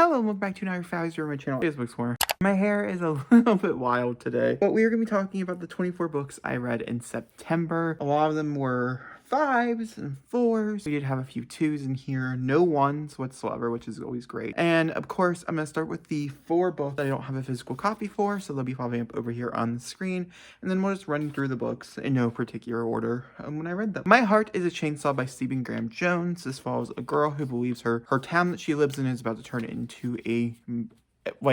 Hello and welcome back to another Fabulous You're on my channel, Facebook Corner. My hair is a little bit wild today, but we are going to be talking about the 24 books I read in September. A lot of them were 5s and 4s. We did have a few 2s in here, no 1s whatsoever, which is always great. And of course, I'm going to start with the 4 books that I don't have a physical copy for, so they'll be popping up over here on the screen. And then we'll just run through the books in no particular order when I read them. My Heart is a Chainsaw by Stephen Graham Jones. This follows a girl who believes her town that she lives in is about to turn into a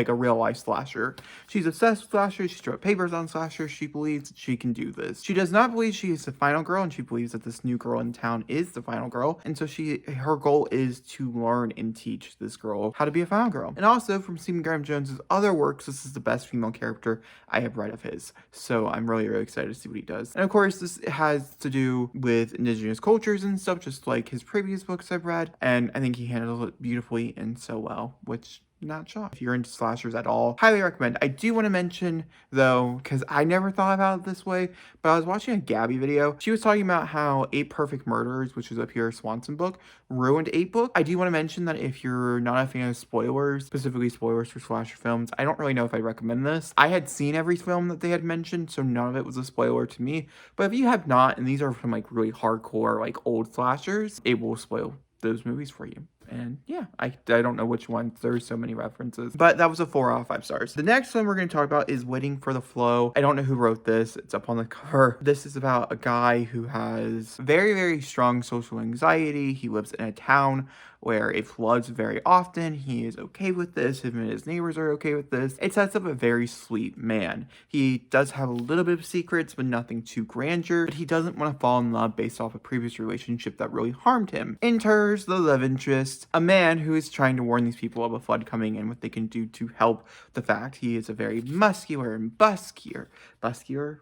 real life slasher. She's obsessed with slashers. She wrote papers on slashers. She believes that she can do this. She does not believe she is the final girl, and she believes that this new girl in town is the final girl. And so her goal is to learn and teach this girl how to be a final girl. And also from Stephen Graham Jones's other works, this is the best female character I have read of his. So I'm really, really excited to see what he does. And of course, this has to do with indigenous cultures and stuff, just like his previous books I've read. And I think he handles it beautifully and so well, which not shocked. If you're into slashers at all, highly recommend. I do want to mention though, because I never thought about it this way, but I was watching a Gabby video. She was talking about how 8 Perfect Murders, which is a Pierre Swanson book, ruined 8 book. I do want to mention that if you're not a fan of spoilers, specifically spoilers for slasher films, I don't really know if I recommend this. I had seen every film that they had mentioned, so none of it was a spoiler to me. But if you have not, and these are from like really hardcore, like old slashers, it will spoil those movies for you. And yeah, I don't know which ones. There's so many references. But that was a 4 out of 5 stars. The next one we're going to talk about is Waiting for the Flow. I don't know who wrote this. It's up on the cover. This is about a guy who has very, very strong social anxiety. He lives in a town where it floods very often. He is okay with this. Him and his neighbors are okay with this. It sets up a very sweet man. He does have a little bit of secrets, but nothing too grandeur. But he doesn't want to fall in love based off a previous relationship that really harmed him. Enters the love interest, a man who is trying to warn these people of a flood coming in, what they can do to help the fact he is a very muscular and buskier.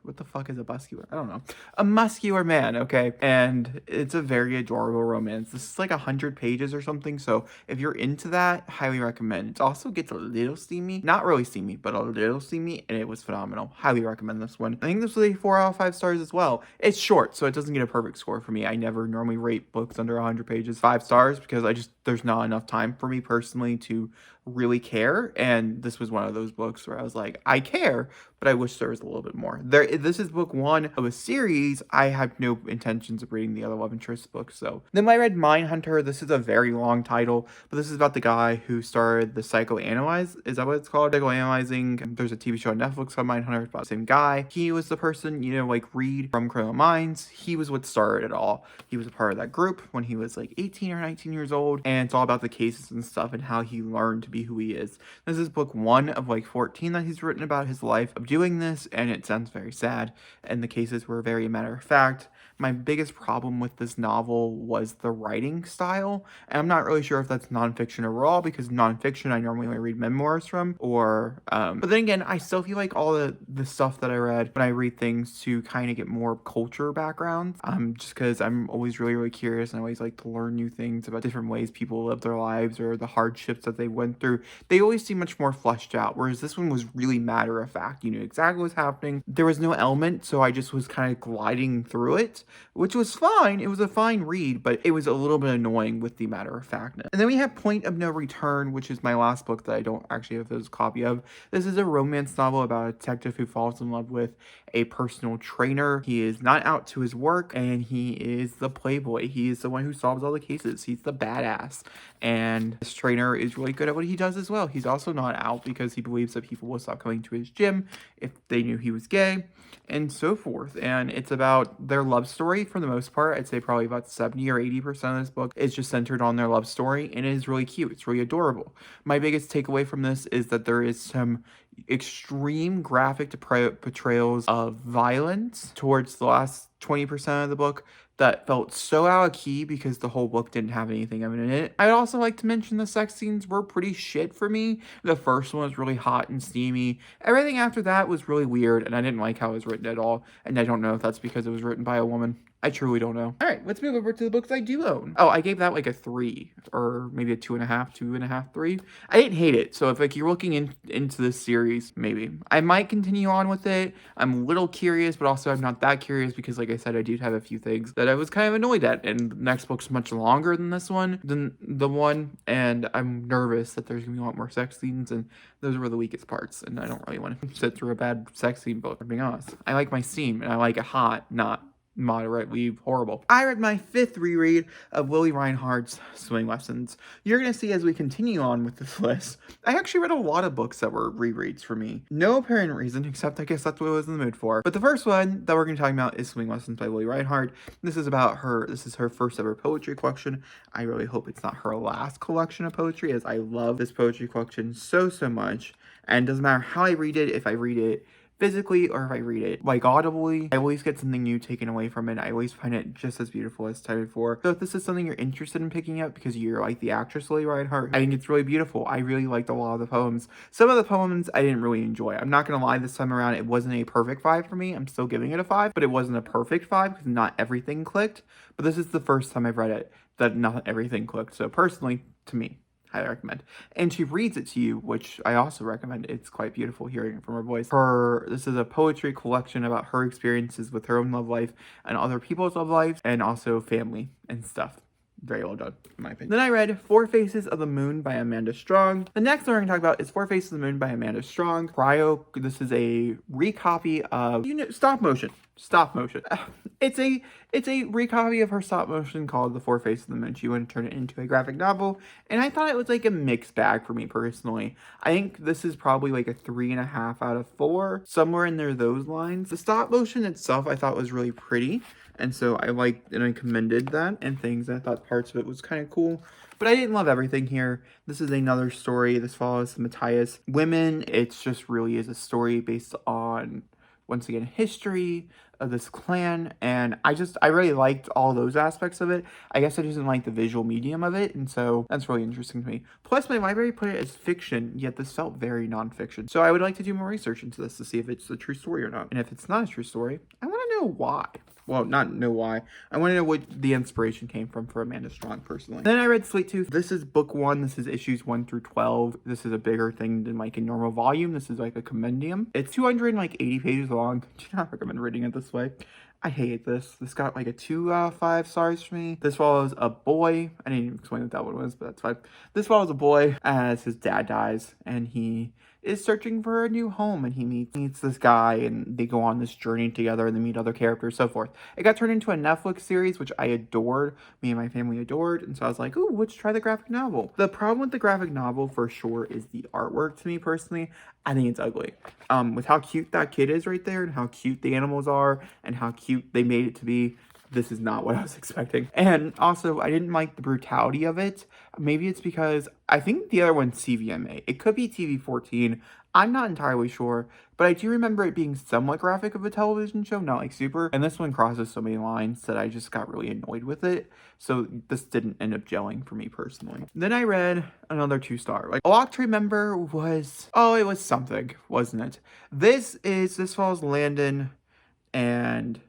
What the fuck is a buskier? I don't know. A muscular man, okay? And it's a very adorable romance. This is like 100 pages or something, so if you're into that, highly recommend. It also gets a little steamy. Not really steamy, but a little steamy, and it was phenomenal. Highly recommend this one. I think this was a 4 out of 5 stars as well. It's short, so it doesn't get a perfect score for me. I never normally rate books under 100 pages 5 stars because there's not enough time for me personally to really care, and this was one of those books where I was like, I care, but I wish there was a little bit more. This is book 1 of a series. I have no intentions of reading the other love interest books. So then I read Mindhunter. This is a very long title, but this is about the guy who started the Psychoanalyze. Is that what it's called? Psychoanalyzing. There's a TV show on Netflix called Mindhunter. It's about the same guy. He was the person, like Reed from Criminal Minds. He was what started it all. He was a part of that group when he was like 18 or 19 years old, and it's all about the cases and stuff and how he learned to be who he is. This is book 1 of like 14 that he's written about his life of doing this, and it sounds very sad, and the cases were very matter of fact. My biggest problem with this novel was the writing style, and I'm not really sure if that's nonfiction overall, because nonfiction I normally only read memoirs from, or but then again, I still feel like all the stuff that I read when I read things to kind of get more culture backgrounds, just because I'm always really, really curious, and I always like to learn new things about different ways people live their lives or the hardships that they went through. They always seem much more fleshed out, whereas this one was really matter of fact. You knew exactly what was happening. There was no element, so I just was kind of gliding through it, which was fine. It was a fine read, but it was a little bit annoying with the matter of factness. And then we have Point of No Return, which is my last book that I don't actually have a copy of. This is a romance novel about a detective who falls in love with a personal trainer. He is not out to his work, and he is the playboy. He is the one who solves all the cases. He's the badass, and this trainer is really good at what he does as well. He's also not out because he believes that people will stop coming to his gym if they knew he was gay, and so forth. And it's about their love story for the most part. I'd say probably about 70 or 80% of this book is just centered on their love story, and it is really cute. It's really adorable. My biggest takeaway from this is that there is some extreme graphic portrayals of violence towards the last 20% of the book that felt so out of key because the whole book didn't have anything of it in it. I'd also like to mention the sex scenes were pretty shit for me. The first one was really hot and steamy. Everything after that was really weird, and I didn't like how it was written at all, and I don't know if that's because it was written by a woman. I truly don't know. All right, let's move over to the books I do own. Oh, I gave that like a 3 or maybe a 2.5, 3. I didn't hate it. So if like you're looking into this series, maybe I might continue on with it. I'm a little curious, but also I'm not that curious because like I said, I do have a few things that I was kind of annoyed at. And the next book's much longer than this one, than the one. And I'm nervous that there's gonna be a lot more sex scenes, and those were the weakest parts. And I don't really want to sit through a bad sex scene book, for being honest. I like my scene and I like it hot, not moderately horrible. I read my 5th reread of Lily Reinhardt's Swimming Lessons. You're going to see as we continue on with this list, I actually read a lot of books that were rereads for me. No apparent reason, except I guess that's what I was in the mood for. But the first one that we're going to talk about is Swimming Lessons by Lily Reinhardt. This is her first ever poetry collection. I really hope it's not her last collection of poetry, as I love this poetry collection so much. And it doesn't matter how I read it, if I read it physically or if I read it like audibly, I always get something new taken away from it. I always find it just as beautiful as time before. So if this is something you're interested in picking up because you're like the actress Lily Reinhardt, I think it's really beautiful. I really liked a lot of the poems. Some of the poems I didn't really enjoy. I'm not gonna lie, this time around it wasn't a perfect 5 for me. I'm still giving it a 5, but it wasn't a perfect 5 because not everything clicked. But this is the first time I've read it that not everything clicked. So personally, to me, I recommend. And she reads it to you, which I also recommend. It's quite beautiful hearing it from her voice. This is a poetry collection about her experiences with her own love life and other people's love lives, and also family and stuff. Very well done, in my opinion. Then I read Four Faces of the Moon by Amanda Strong. The next one we're going to talk about is Four Faces of the Moon by Amanda Strong. This is a recopy of, stop motion. Stop motion. It's a recopy of her stop motion called The Four Faces of the Moon. She wanted to turn it into a graphic novel, and I thought it was like a mixed bag for me personally. I think this is probably like a 3.5 out of 4, somewhere in there, those lines. The stop motion itself I thought was really pretty, and so I liked and I commended that and things. I thought parts of it was kind of cool, but I didn't love everything here. This is another story. This follows the Matthias women. It just really is a story based on, once again, history of this clan, and I really liked all those aspects of it. I guess I just didn't like the visual medium of it, and so that's really interesting to me. Plus, my library put it as fiction, yet this felt very non-fiction. So I would like to do more research into this to see if it's a true story or not. And if it's not a true story, I want to know why. Well, not know why. I want to know what the inspiration came from for Amanda Strong, personally. Then I read Sweet Tooth. This is book 1. This is issues 1 through 12. This is a bigger thing than like a normal volume. This is like a compendium. It's 280 pages long. Do not recommend reading it this way. I hate this. This got like a 2 out of 5 stars for me. This follows a boy. I didn't even explain what that one was, but that's fine. This follows a boy as his dad dies, and he is searching for a new home, and he meets this guy, and they go on this journey together, and they meet other characters, so forth. It got turned into a Netflix series, which I adored. Me and my family adored, and so I was like, ooh, let's try the graphic novel. The problem with the graphic novel, for sure, is the artwork to me, personally. I think it's ugly. With how cute that kid is right there, and how cute the animals are, and how cute they made it to be, this is not what I was expecting. And also, I didn't like the brutality of it. Maybe it's because I think the other one's CVMA. It could be TV-14. I'm not entirely sure, but I do remember it being somewhat graphic of a television show, not like super. And this one crosses so many lines that I just got really annoyed with it. So this didn't end up gelling for me personally. Then I read another 2-star. Like, A Lock to Remember was, it was something, wasn't it? This follows Landon and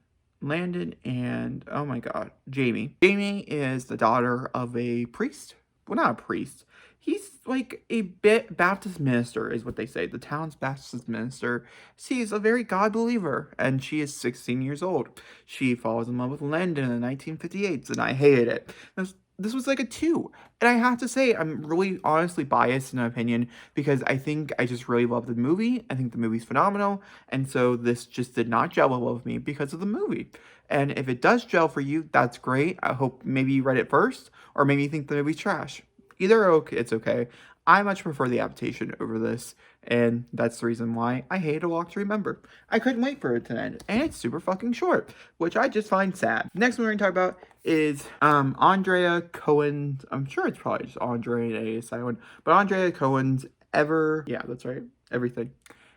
oh my god, Jamie. Jamie is the daughter of a priest. Well, not a priest. He's like a Baptist minister, is what they say. The town's Baptist minister. She's a very God believer, and she is 16 years old. She falls in love with Landon in the 1958s, and I hated it. This was like a 2. And I have to say, I'm really honestly biased in my opinion, because I think I just really love the movie. I think the movie's phenomenal. And so this just did not gel well with me because of the movie. And if it does gel for you, that's great. I hope maybe you read it first, or maybe you think the movie's trash. Either it's okay. I much prefer the adaptation over this, and that's the reason why I hate A Walk to Remember. I couldn't wait for it to end, and it's super fucking short, which I just find sad. Next one we're going to talk about is Andrea Cohen. I'm sure it's probably just Andre and A silent, but Andrea Cohen's Everything.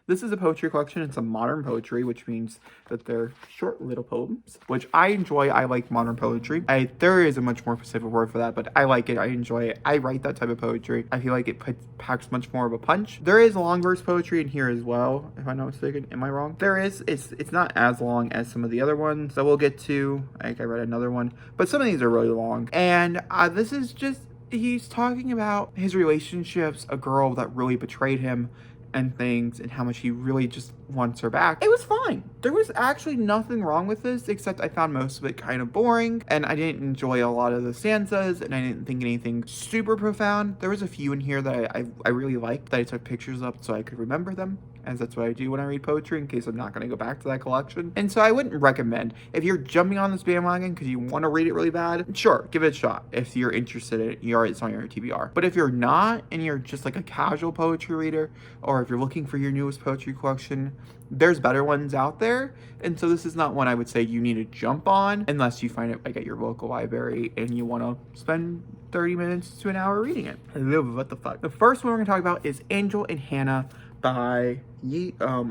This is a poetry collection. It's a modern poetry, which means that they're short little poems, which I enjoy. I like modern poetry. There is a much more specific word for that, but I like it. I enjoy it. I write that type of poetry. I feel like it packs much more of a punch. There is long verse poetry in here as well, if I'm not mistaken. Am I wrong? There is. It's not as long as some of the other ones that we'll get to. Like I read another one, but some of these are really long. And this is just, he's talking about his relationships, a girl that really betrayed him and things, and how much he really just wants her back. It was fine. There was actually nothing wrong with this, except I found most of it kind of boring, and I didn't enjoy a lot of the stanzas, and I didn't think anything super profound. There was a few in here that I really liked, that I took pictures of so I could remember them, as that's what I do when I read poetry, in case I'm not going to go back to that collection. And so I wouldn't recommend, if you're jumping on this bandwagon because you want to read it really bad, sure, give it a shot. If you're interested in it, it's on your TBR. But if you're not, and you're just like a casual poetry reader, or if you're looking for your newest poetry collection, there's better ones out there. And so this is not one I would say you need to jump on, unless you find it like at your local library and you want to spend 30 minutes to an hour reading it. What the fuck? The first one we're going to talk about is Angel and Hannah by Isho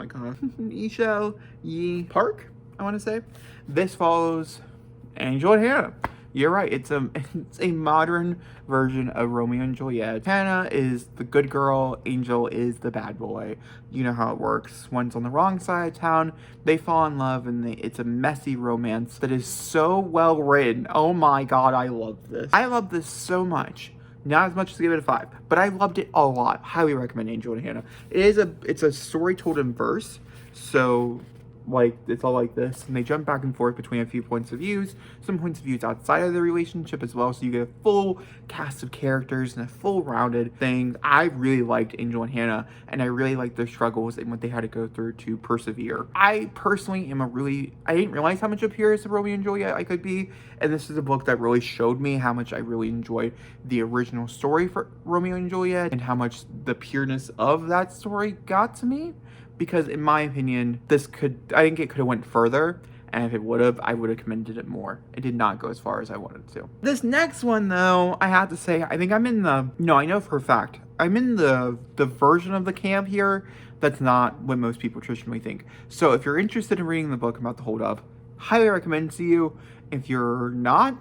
Yi Park, I want to say. This follows Angel and Hannah. You're right, it's a modern version of Romeo and Juliet. Hannah is the good girl, Angel is the bad boy. You know how it works. One's on the wrong side of town, they fall in love, and it's a messy romance that is so well written. Oh my god, I love this. I love this so much. Not as much as to give it a 5, but I loved it a lot. Highly recommend Angel and Hannah. It's a story told in verse, so like it's all like this, and they jump back and forth between a few points of views, some points of views outside of the relationship as well, so you get a full cast of characters and a full rounded thing. I really liked Angel and Hannah, and I really liked their struggles and what they had to go through to persevere. I personally am I didn't realize how much of a purist of Romeo and Juliet I could be, and this is a book that really showed me how much I really enjoyed the original story for Romeo and Juliet, and how much the pureness of that story got to me. Because in my opinion, I think it could have went further, and if it would have, I would have commended it more. It did not go as far as I wanted to. This next one, though, I have to say, I think I know for a fact, I'm in the version of the camp here that's not what most people traditionally think. So if you're interested in reading the book I'm about to hold up, highly recommend it to you. If you're not,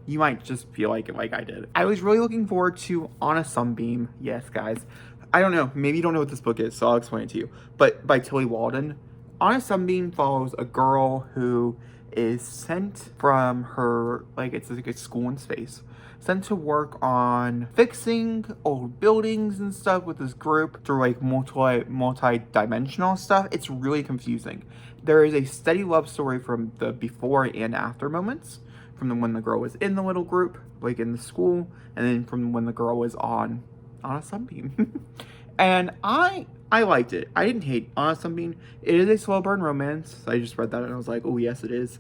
you might just feel like it like I did. I was really looking forward to On a Sunbeam. Yes, guys. I don't know, maybe you don't know what this book is, so I'll explain it to you. But by Tilly Walden. On a Sunbeam follows a girl who is sent from her, it's like a school in space, sent to work on fixing old buildings and stuff with this group through multi-dimensional stuff. It's really confusing. There is a steady love story from the before and after moments, from when the girl was in the little group, like in the school, and then from when the girl was on a Sunbeam. And I liked it. I didn't hate On a Sunbeam. It is a slow burn romance. I just read that and I was like, oh yes it is.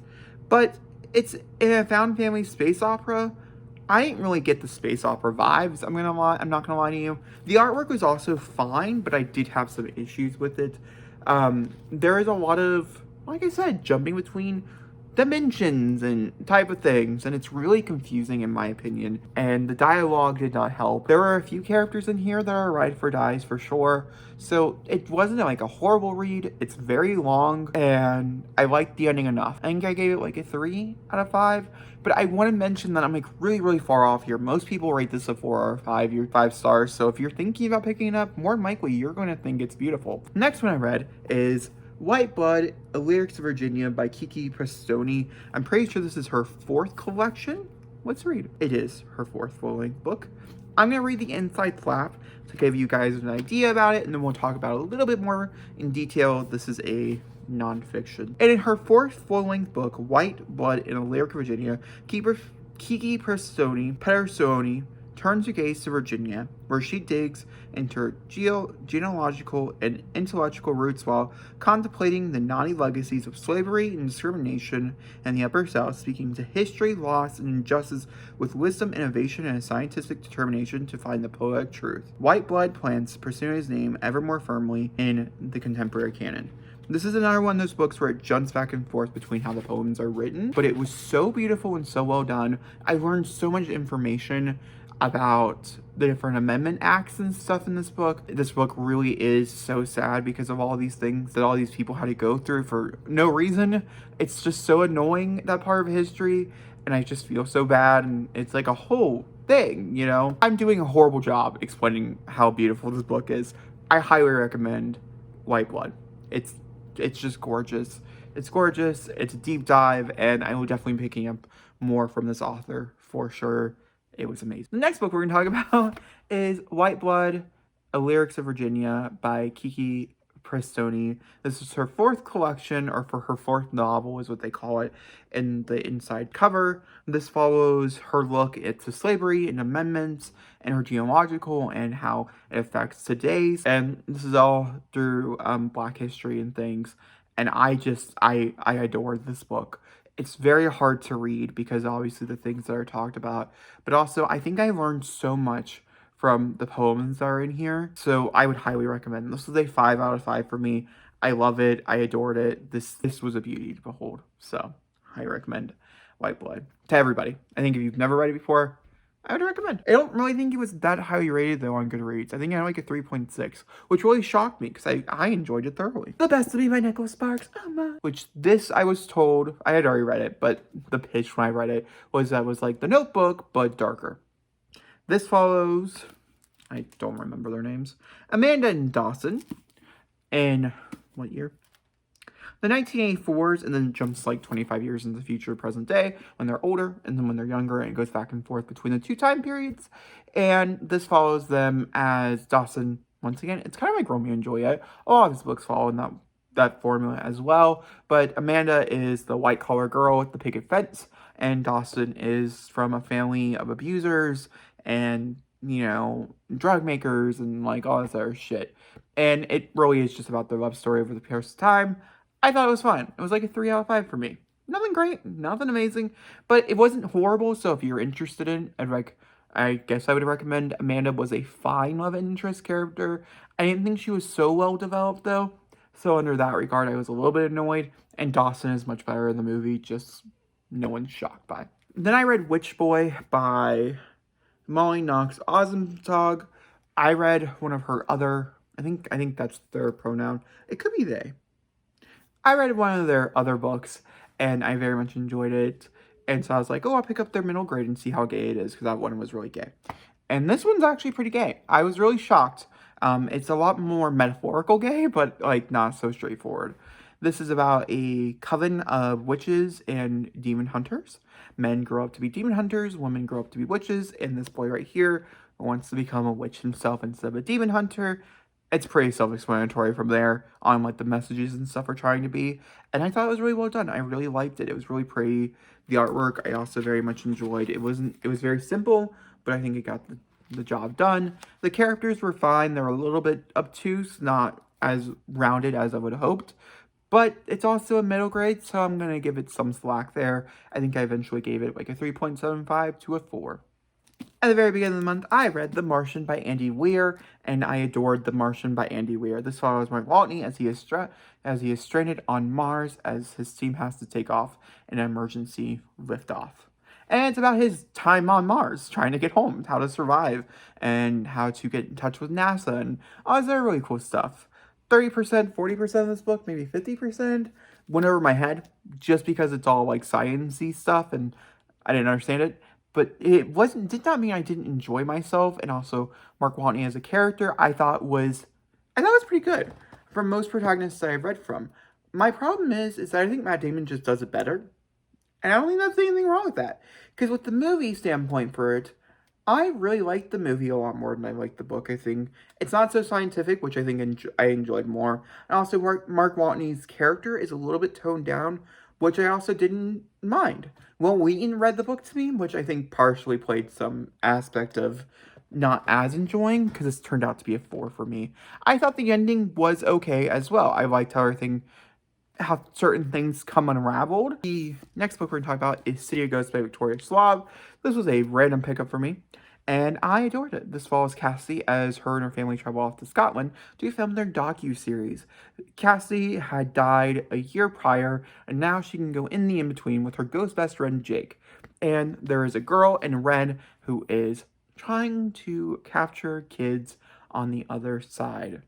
But it's in a found family space opera. I didn't really get the space opera vibes. I'm not gonna lie to you. The artwork was also fine, but I did have some issues with it. There is a lot of, like I said, jumping between dimensions and type of things, and it's really confusing in my opinion, and the dialogue did not help. There were a few characters in here that are ride for dies for sure, so it wasn't like a horrible read. It's very long, and I liked the ending enough. I think I gave it like a 3 out of 5, but I want to mention that I'm like really far off here. Most people rate this a 4 or 5, you're 5 stars, so if you're thinking about picking it up, more than likely you're going to think it's beautiful. Next one I read is White Blood, A Lyrics to Virginia by Kiki Prestoni. I'm pretty sure this is her 4th collection. Let's read. It is her 4th full-length book. I'm going to read the inside flap to give you guys an idea about it, and then we'll talk about it a little bit more in detail. This is a nonfiction. And in her 4th full-length book, White Blood in A Lyric to Virginia, Kiki Prestoni turns her gaze to Virginia, where she digs into her genealogical and intellectual roots while contemplating the naughty legacies of slavery and discrimination in the Upper South, speaking to history, loss, and injustice with wisdom, innovation, and a scientific determination to find the poetic truth. White Blood plans to pursue his name ever more firmly in the contemporary canon. This is another one of those books where it jumps back and forth between how the poems are written, but it was so beautiful and so well done. I learned so much information about the different amendment acts and stuff in this book. This book really is so sad because of all these things that all these people had to go through for no reason. It's just so annoying, that part of history, and I just feel so bad, and it's like a whole thing, you know? I'm doing a horrible job explaining how beautiful this book is. I highly recommend White Blood. It's just gorgeous. It's gorgeous, it's a deep dive, and I will definitely be picking up more from this author for sure. It was amazing. The next book we're going to talk about is White Blood, A Lyrics of Virginia by Kiki Prestoni. This is her 4th collection, or for her 4th novel is what they call it in the inside cover. This follows her look into slavery and amendments and her genealogical and how it affects today's. And this is all through Black history and things. And I adore this book. It's very hard to read because obviously the things that are talked about, but also I think I learned so much from the poems that are in here. So I would highly recommend. This was a 5 out of 5 for me. I love it. I adored it. This was a beauty to behold. So I recommend White Blood to everybody. I think if you've never read it before, I would recommend. I don't really think it was that highly rated though on Goodreads. I think I had like a 3.6, which really shocked me because I enjoyed it thoroughly. The Best of Me by Nicholas Sparks, which this I was told, I had already read it, but the pitch when I read it was that it was like The Notebook, but darker. This follows, I don't remember their names, Amanda and Dawson in what year? The 1984s, and then it jumps like 25 years into the future, present day, when they're older, and then when they're younger, and it goes back and forth between the two time periods. And this follows them as Dawson, once again, it's kind of like Romeo and Juliet. A lot of his books follow in that formula as well. But Amanda is the white-collar girl with the picket fence, and Dawson is from a family of abusers and, you know, drug makers and like all this other shit. And it really is just about their love story over the course of time. I thought it was fun. It was like a 3 out of 5 for me. Nothing great, nothing amazing, but it wasn't horrible. So if you're interested in, I guess I would recommend. Amanda was a fine love interest character. I didn't think she was so well developed though. So under that regard, I was a little bit annoyed. And Dawson is much better in the movie. Just no one's shocked by. Then I read Witch Boy by Molly Knox Osmtog. I read one of her other. I think that's their pronoun. It could be they. I read one of their other books, and I very much enjoyed it. And so I was like, oh, I'll pick up their middle grade and see how gay it is, because that one was really gay. And this one's actually pretty gay. I was really shocked. It's a lot more metaphorical gay, but like not so straightforward. This is about a coven of witches and demon hunters. Men grow up to be demon hunters, women grow up to be witches, and this boy right here wants to become a witch himself instead of a demon hunter. It's pretty self-explanatory from there on like the messages and stuff are trying to be. And I thought it was really well done. I really liked it. It was really pretty. The artwork I also very much enjoyed. It was very simple, but I think it got the job done. The characters were fine. They're a little bit obtuse, not as rounded as I would have hoped. But it's also a middle grade, so I'm going to give it some slack there. I think I eventually gave it like a 3.75 to a 4. At the very beginning of the month, I read The Martian by Andy Weir, and I adored The Martian by Andy Weir. This follows Mark Watney as he is stranded on Mars as his team has to take off an emergency liftoff. And it's about his time on Mars, trying to get home, how to survive, and how to get in touch with NASA, and all this other really cool stuff. 30%, 40% of this book, maybe 50%, went over my head, just because it's all like science-y stuff, and I didn't understand it. But it did not mean I didn't enjoy myself, and also Mark Watney as a character, I thought was pretty good from most protagonists that I've read from. My problem is that I think Matt Damon just does it better, and I don't think there's anything wrong with that. Because with the movie standpoint for it, I really liked the movie a lot more than I liked the book. I think it's not so scientific, which I think I enjoyed more. And also Mark Watney's character is a little bit toned down, which I also didn't mind. Will Wheaton read the book to me, which I think partially played some aspect of not as enjoying, because this turned out to be a 4 for me. I thought the ending was okay as well. I liked how certain things come unraveled. The next book we're going to talk about is City of Ghosts by Victoria Schwab. This was a random pickup for me, and I adored it. This follows Cassie as her and her family travel off to Scotland to film their docu-series. Cassie had died a year prior, and now she can go in the in-between with her ghost best friend, Jake. And there is a girl in red who is trying to capture kids on the other side.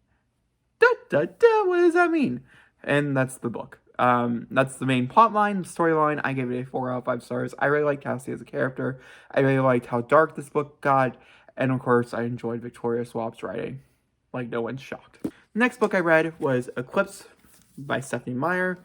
Da, da, da, what does that mean? And that's the book. That's the main plot line, storyline. I gave it a 4 out of 5 stars. I really liked Cassie as a character. I really liked how dark this book got. And of course, I enjoyed Victoria Swap's writing. Like, no one's shocked. The next book I read was Eclipse by Stephanie Meyer.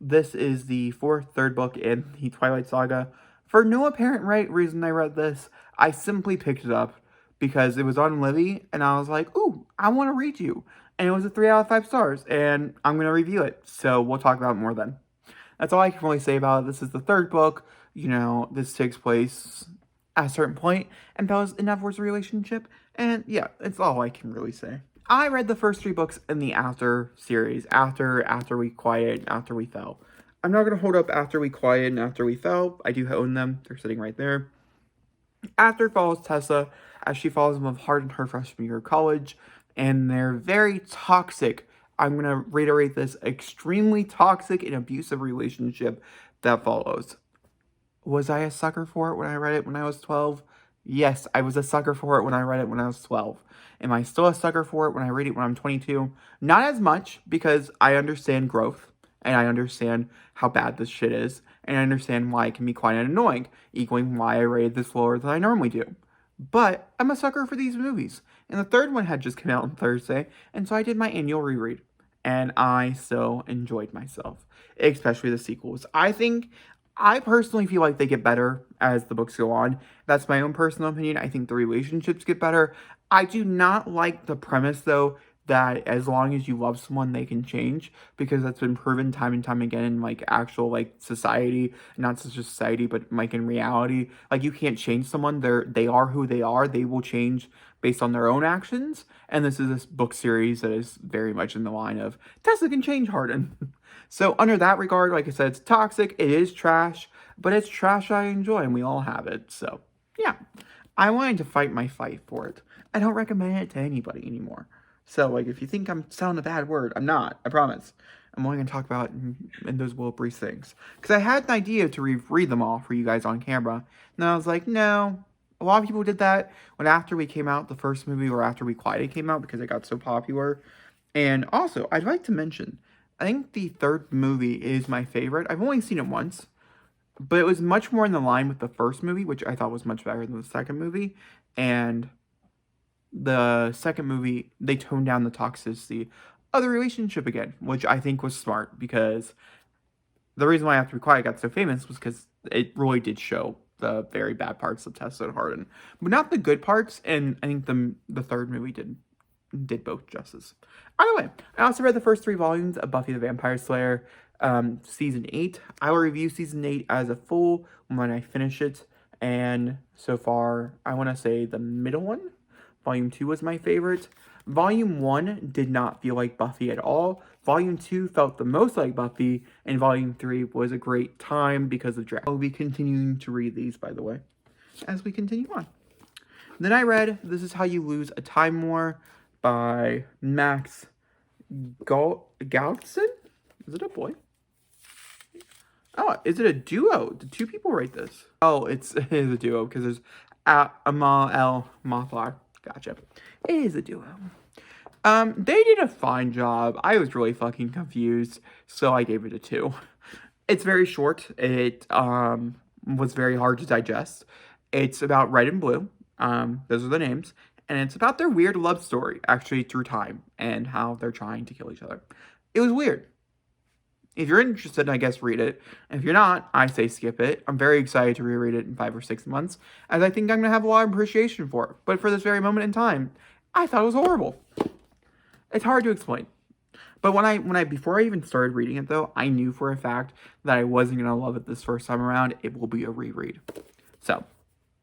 This is the third book in the Twilight Saga. For no apparent reason I read this, I simply picked it up because it was on Libby, and I was like, ooh, I want to read you. And it was a 3 out of 5 stars, and I'm going to review it, so we'll talk about it more then. That's all I can really say about it. This is the third book. You know, this takes place at a certain point, and Bella's in Evor's relationship, and yeah, it's all I can really say. I read the first 3 books in the After series, After We Quiet, After We Fell. I'm not going to hold up After We Quiet and After We Fell. I do own them. They're sitting right there. After follows Tessa as she falls in love hard in her freshman year of college, and they're very toxic. I'm going to reiterate this, extremely toxic and abusive relationship that follows. Was I a sucker for it when I read it when I was 12? Yes, I was a sucker for it when I read it when I was 12. Am I still a sucker for it when I read it when I'm 22? Not as much, because I understand growth, and I understand how bad this shit is, and I understand why it can be quite annoying, equaling why I rated this lower than I normally do. But I'm a sucker for these movies, and the third one had just come out on Thursday, and so I did my annual reread, and I so enjoyed myself, especially the sequels. I personally feel like they get better as the books go on. That's my own personal opinion. I think the relationships get better. I do not like the premise, though, that as long as you love someone, they can change, because that's been proven time and time again in, like, actual, like, society, not such a society, but, like, in reality. Like, you can't change someone. They are who they are. They will change based on their own actions, and this is this book series that is very much in the line of, Tessa can change Harden. So under that regard, like I said, it's toxic, it is trash, but it's trash I enjoy, and we all have it, so, yeah. I wanted to fight my fight for it. I don't recommend it to anybody anymore. So, like, if you think I'm sounding a bad word, I'm not, I promise. I'm only going to talk about in those little brief things. Because I had an idea to read them all for you guys on camera, and I was like, no. A lot of people did that when After We came out, the first movie, or After We Quieted came out, because it got so popular. And also, I'd like to mention, I think the third movie is my favorite. I've only seen it once, but it was much more in the line with the first movie, which I thought was much better than the second movie. And the second movie, they toned down the toxicity of the relationship again, which I think was smart, because the reason why After We Quiet got so famous was because it really did show the very bad parts of Tessa and Harden, but not the good parts, and I think the third movie did both justice. Either way, I also read the first 3 volumes of Buffy the Vampire Slayer, season 8. I will review season 8 as a full when I finish it, and so far, I want to say the middle one, volume 2, was my favorite. Volume 1 did not feel like Buffy at all. Volume 2 felt the most like Buffy, and Volume 3 was a great time because of draft. I'll be continuing to read these, by the way, as we continue on. Then I read This Is How You Lose a Time War by Max Gautson? Is it a boy? Oh, is it a duo? Did 2 people write this? Oh, it is a duo, because there's Amal El Mathar. Gotcha. It is a duo. They did a fine job. I was really fucking confused, so I gave it a 2. It's very short. It was very hard to digest. It's about Red and Blue. Those are the names. And it's about their weird love story, actually, through time, and how they're trying to kill each other. It was weird. If you're interested, I guess read it. If you're not, I say skip it. I'm very excited to reread it in 5 or 6 months, as I think I'm going to have a lot of appreciation for it. But for this very moment in time, I thought it was horrible. It's hard to explain. But before I even started reading it, though, I knew for a fact that I wasn't going to love it this first time around. It will be a reread. So,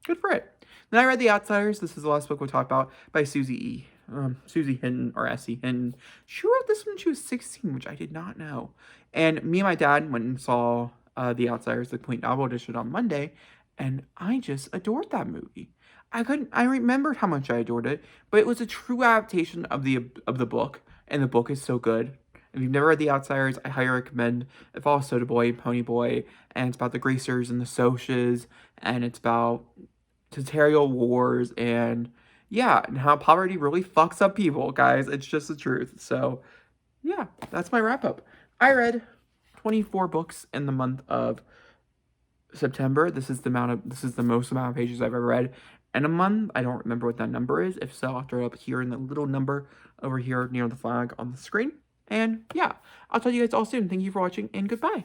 good for it. Then I read The Outsiders. This is the last book we'll talk about, by Susie Hinton, or S.E. Hinton. She wrote this when she was 16, which I did not know. And me and my dad went and saw The Outsiders, the complete novel edition, on Monday, and I just adored that movie. I remembered how much I adored it, but it was a true adaptation of the book, and the book is so good. If you've never read The Outsiders, I highly recommend. It follows Soda Boy and Pony Boy, and it's about the Greasers and the Socs, and it's about tutorial wars, and yeah, and how poverty really fucks up people, guys. It's just the truth. So yeah, that's my wrap up. I read 24 books in the month of September. This is the most amount of pages I've ever read in a month. I don't remember what that number is. If so, I'll throw it up here in the little number over here near the flag on the screen. And yeah, I'll tell you guys all soon. Thank you for watching, and goodbye.